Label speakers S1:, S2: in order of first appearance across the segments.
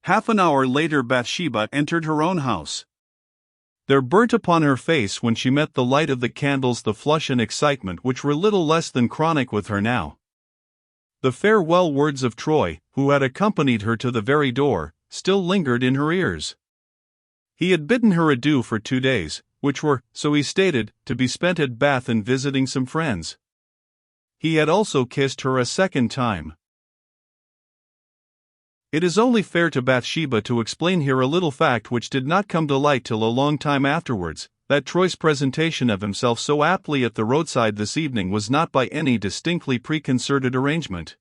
S1: Half an hour later Bathsheba entered her own house. There burnt upon her face when she met the light of the candles the flush and excitement which were little less than chronic with her now. The farewell words of Troy, who had accompanied her to the very door, still lingered in her ears. He had bidden her adieu for 2 days, which were, so he stated, to be spent at Bath and visiting some friends. He had also kissed her a second time. It is only fair to Bathsheba to explain here a little fact which did not come to light till a long time afterwards, that Troy's presentation of himself so aptly at the roadside this evening was not by any distinctly preconcerted arrangement.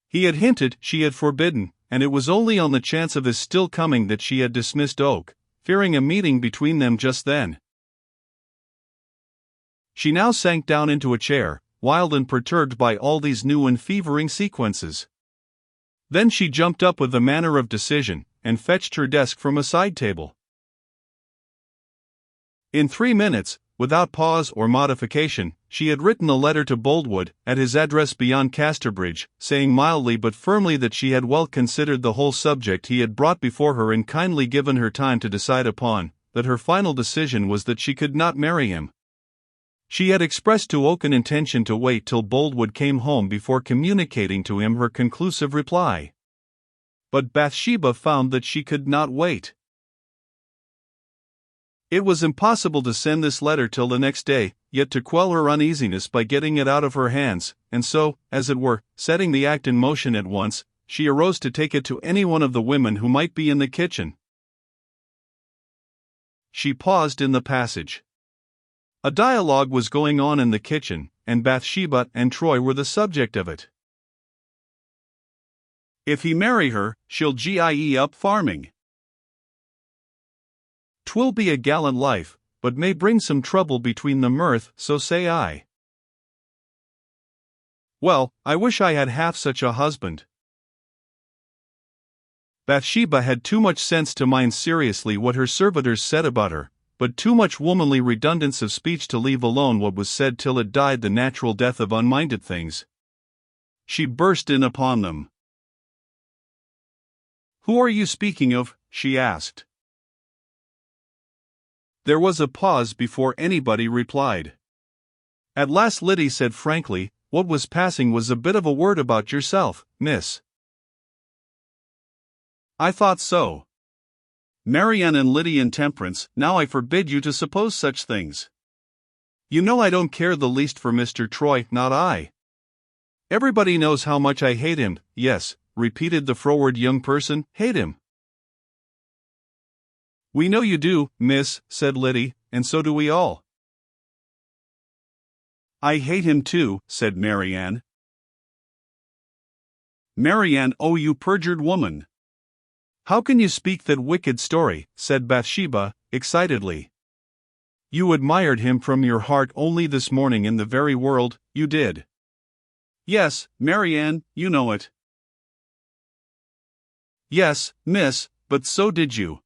S1: He had hinted, she had forbidden, and it was only on the chance of his still coming that she had dismissed Oak, fearing a meeting between them just then. She now sank down into a chair, wild and perturbed by all these new and fevering sequences. Then she jumped up with a manner of decision, and fetched her desk from a side table. In 3 minutes, without pause or modification, she had written a letter to Boldwood, at his address beyond Casterbridge, saying mildly but firmly that she had well considered the whole subject he had brought before her and kindly given her time to decide upon, that her final decision was that she could not marry him. She had expressed to Oak an intention to wait till Boldwood came home before communicating to him her conclusive reply. But Bathsheba found that she could not wait. It was impossible to send this letter till the next day, yet to quell her uneasiness by getting it out of her hands, and so, as it were, setting the act in motion at once, she arose to take it to any one of the women who might be in the kitchen. She paused in the passage. A dialogue was going on in the kitchen, and Bathsheba and Troy were the subject of it. If he marry her, she'll gie up farming. 'Twill be a gallant life, but may bring some trouble between the mirth, so say I. Well, I wish I had half such a husband. Bathsheba had too much sense to mind seriously what her servitors said about her, but too much womanly redundance of speech to leave alone what was said till it died the natural death of unminded things. She burst in upon them. Who are you speaking of? She asked. There was a pause before anybody replied. At last Liddy said frankly, what was passing was a bit of a word about yourself, miss. I thought so. Marianne and Liddy and Temperance, now I forbid you to suppose such things. You know I don't care the least for Mr. Troy, not I. Everybody knows how much I hate him, yes, repeated the froward young person, hate him. We know you do, miss, said Liddy, and so do we all. I hate him too, said Marianne. Marianne, oh you perjured woman! How can you speak that wicked story, said Bathsheba, excitedly. You admired him from your heart only this morning in the very world, you did. Yes, Marianne, you know it. Yes, miss, but so did you.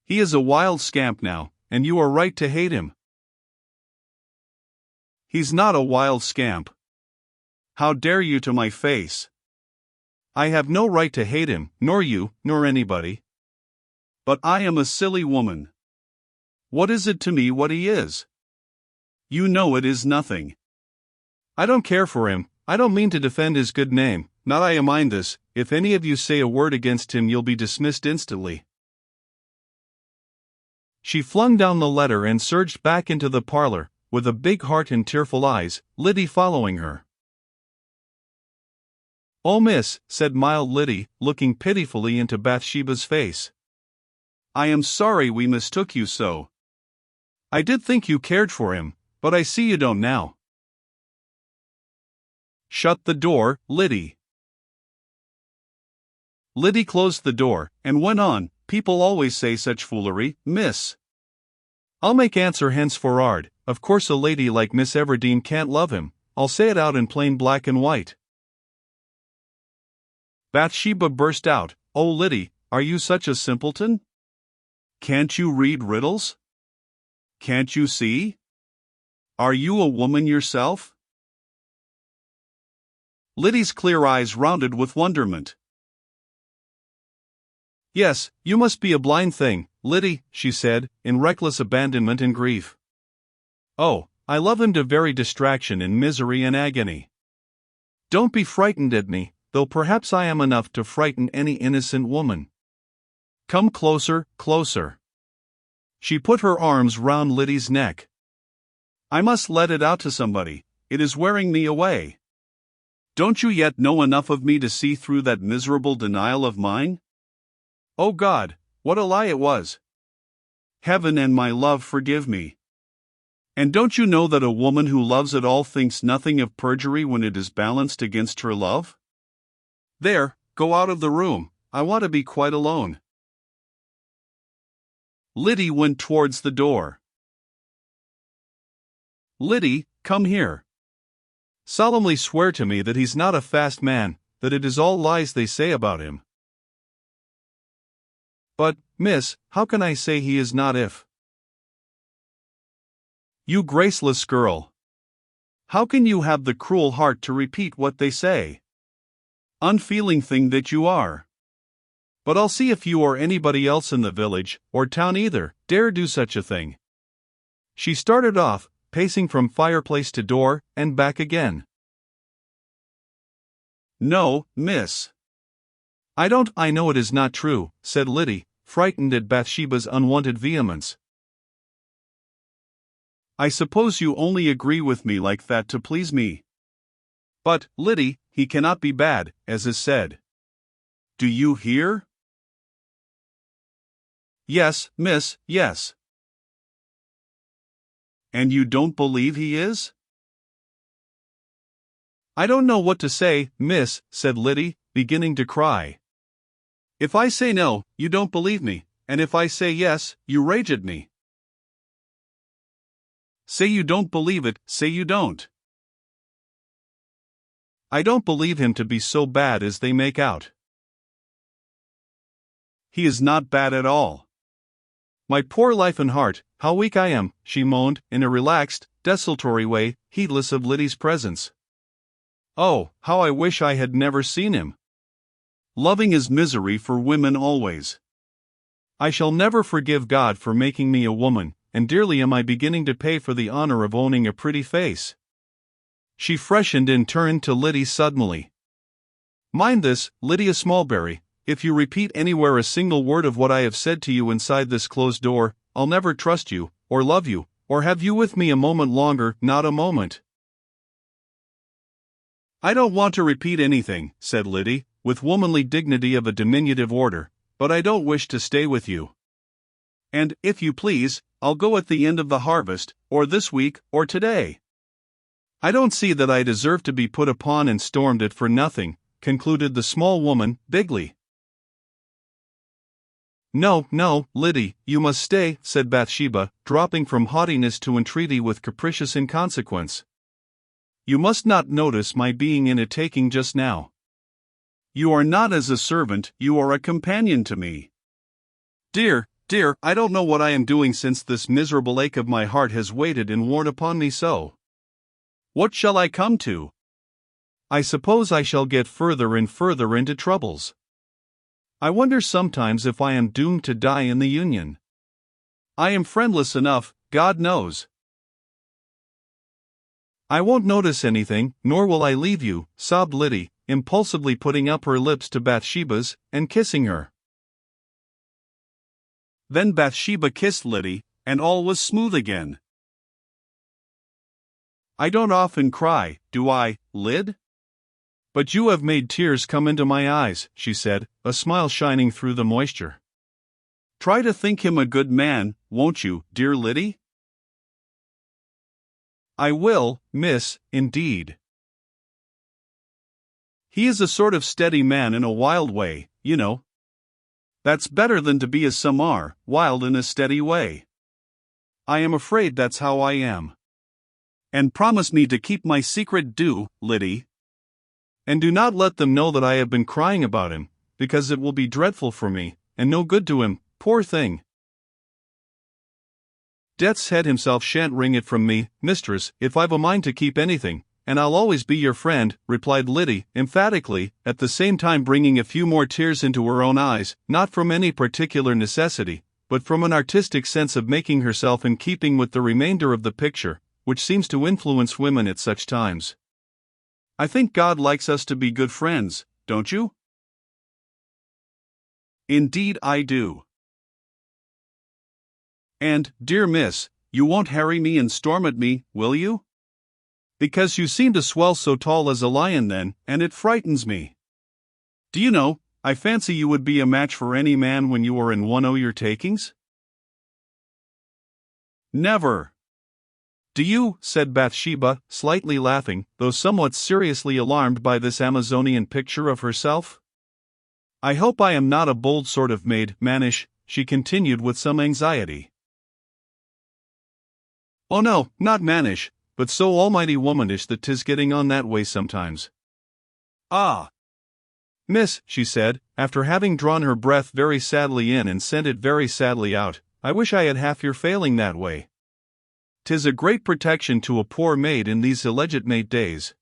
S1: He is a wild scamp now, and you are right to hate him. He's not a wild scamp. How dare you to my face? I have no right to hate him, nor you, nor anybody. But I am a silly woman. What is it to me what he is? You know it is nothing. I don't care for him, I don't mean to defend his good name, not I mind this, if any of you say a word against him you'll be dismissed instantly. She flung down the letter and surged back into the parlor, with a big heart and tearful eyes, Liddy following her. Oh miss, said mild Liddy, looking pitifully into Bathsheba's face. I am sorry we mistook you so. I did think you cared for him, but I see you don't now. Shut the door, Liddy. Liddy closed the door, and went on, people always say such foolery, miss. I'll make answer henceforward, of course a lady like Miss Everdene can't love him, I'll say it out in plain black and white. Bathsheba burst out, oh Liddy, are you such a simpleton? Can't you read riddles? Can't you see? Are you a woman yourself? Liddy's clear eyes rounded with wonderment. Yes, you must be a blind thing, Liddy, she said, in reckless abandonment and grief. Oh, I love him to very distraction in misery and agony. Don't be frightened at me, though perhaps I am enough to frighten any innocent woman. Come closer, closer. She put her arms round Liddy's neck. I must let it out to somebody, it is wearing me away. Don't you yet know enough of me to see through that miserable denial of mine? Oh God, what a lie it was! Heaven and my love forgive me. And don't you know that a woman who loves at all thinks nothing of perjury when it is balanced against her love? There, go out of the room, I want to be quite alone. Liddy went towards the door. Liddy, come here. Solemnly swear to me that he's not a fast man, that it is all lies they say about him. But, miss, how can I say he is not if? You graceless girl! How can you have the cruel heart to repeat what they say? Unfeeling thing that you are! But I'll see if you or anybody else in the village, or town either, dare do such a thing. She started off, pacing from fireplace to door, and back again. No, miss. I know it is not true, said Liddy, frightened at Bathsheba's unwonted vehemence. I suppose you only agree with me like that to please me. But, Liddy, he cannot be bad, as is said. Do you hear? Yes, miss, yes. And you don't believe he is? I don't know what to say, miss, said Liddy, beginning to cry. If I say no, you don't believe me, and if I say yes, you rage at me. Say you don't believe it, say you don't. I don't believe him to be so bad as they make out. He is not bad at all. My poor life and heart, how weak I am, she moaned, in a relaxed, desultory way, heedless of Liddy's presence. Oh, how I wish I had never seen him. Loving is misery for women always. I shall never forgive God for making me a woman, and dearly am I beginning to pay for the honor of owning a pretty face. She freshened and turned to Liddy suddenly. Mind this, Lydia Smallberry, if you repeat anywhere a single word of what I have said to you inside this closed door, I'll never trust you, or love you, or have you with me a moment longer, not a moment. I don't want to repeat anything, said Liddy, with womanly dignity of a diminutive order, but I don't wish to stay with you. And, if you please, I'll go at the end of the harvest, or this week, or today. I don't see that I deserve to be put upon and stormed at for nothing, concluded the small woman, bigly. No, no, Liddy, you must stay, said Bathsheba, dropping from haughtiness to entreaty with capricious inconsequence. You must not notice my being in a taking just now. You are not as a servant, you are a companion to me. Dear, dear, I don't know what I am doing since this miserable ache of my heart has waited and worn upon me so. What shall I come to? I suppose I shall get further and further into troubles. I wonder sometimes if I am doomed to die in the Union. I am friendless enough, God knows. I won't notice anything, nor will I leave you, sobbed Liddy, impulsively putting up her lips to Bathsheba's, and kissing her. Then Bathsheba kissed Liddy, and all was smooth again. I don't often cry, do I, Lyd? But you have made tears come into my eyes, she said, a smile shining through the moisture. Try to think him a good man, won't you, dear Liddy? I will, miss, indeed. He is a sort of steady man in a wild way, you know. That's better than to be as some are, wild in a steady way. I am afraid that's how I am. And promise me to keep my secret, do, Liddy. And do not let them know that I have been crying about him, because it will be dreadful for me, and no good to him, poor thing. Death's head himself shan't wring it from me, mistress, if I've a mind to keep anything, and I'll always be your friend," replied Liddy, emphatically, at the same time bringing a few more tears into her own eyes, not from any particular necessity, but from an artistic sense of making herself in keeping with the remainder of the picture, which seems to influence women at such times. "I think God likes us to be good friends, don't you?" "Indeed I do." "And, dear miss, you won't harry me and storm at me, will you? Because you seem to swell so tall as a lion then, and it frightens me. Do you know, I fancy you would be a match for any man when you are in one o' your takings?" "Never." "Do you?" said Bathsheba, slightly laughing, though somewhat seriously alarmed by this Amazonian picture of herself. "I hope I am not a bold sort of maid, mannish," she continued with some anxiety. "Oh no, not mannish, but so almighty womanish that 'tis getting on that way sometimes." "Ah! Miss," she said, after having drawn her breath very sadly in and sent it very sadly out, "I wish I had half your failing that way. 'Tis a great protection to a poor maid in these illegit days."